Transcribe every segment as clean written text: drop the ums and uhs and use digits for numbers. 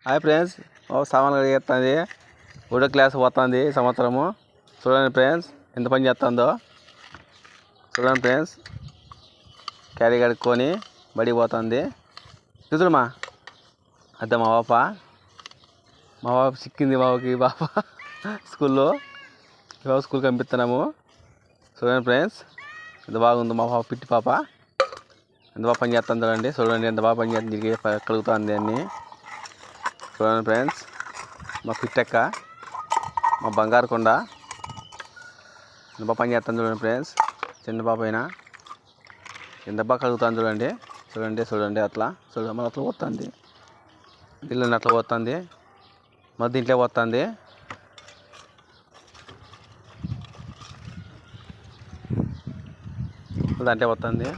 Hi friends, సామాన్ కడిగేస్తుంది. 3వ class పోతుంది సంవత్సరము. చూడండి ఫ్రెండ్స్ ఎంత పని చేస్తుందో. చూడండి ఫ్రెండ్స్, క్యారీ కడుక్కొని బడికి పోతుంది. చూద్దుమా అద్దా మా పాప చిక్కింది. పాప స్కూల్లో స్కూల్కి పంపిస్తున్నాము. చూడండి ఫ్రెండ్స్ ఎంత బాగుందో మా పాప, పిట్టి పాప ఎంత బాగా పని చేస్తుంది. చూడండి ఎంత బాగా పని చేస్తుంది, కలుగుతుంది అన్నీ. చూడండి ఫ్రెండ్స్, మా పిట్టక్క, మా బంగారు కొండ ఎంత బాగా పని చేస్తాను. చూడండి ఫ్రెండ్స్, చిన్న పాప అయినా ఎంత బాగా కలుగుతాను. చూడండి అట్లా మళ్ళీ అట్లా పోతుంది. పిల్లల్ని అట్లా పోతుంది, మరి దీంట్లో పోతుంది. దాంట్లో పోతుంది,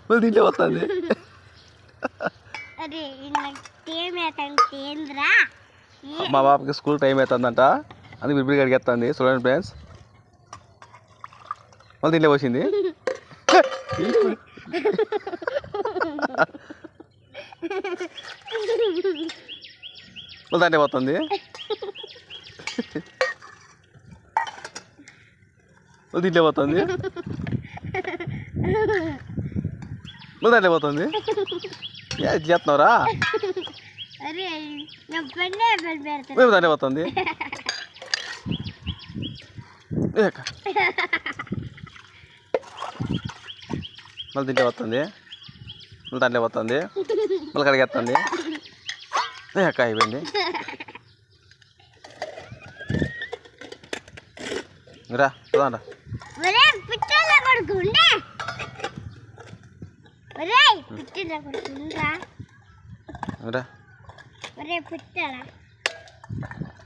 మళ్ళీ దీంట్లో పోతుంది. మా బాబుకి స్కూల్ టైం అవుతుందంట, అందుకు బిబ్బిడి కడిగేస్తుంది. చూడండి ఫ్రెండ్స్, మళ్ళీ దీంట్లో వచ్చింది. మళ్ళీ దాంట్లో పోతుంది, మళ్ళీ దీంట్లో పోతుంది, మళ్ళీ దాంట్లో పోతుంది. చేస్తున్నావురా? మేము దాంట్లో పోతుంది. మళ్ళీ దీంట్లో పోతుంది, మళ్ళీ దాంట్లో పోతుంది, మళ్ళీ కడిగేస్తుంది. అక్క అయిపోయింది. రా చూడండి.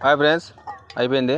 హాయ్ ఫ్రెండ్స్, అయిపోయింది.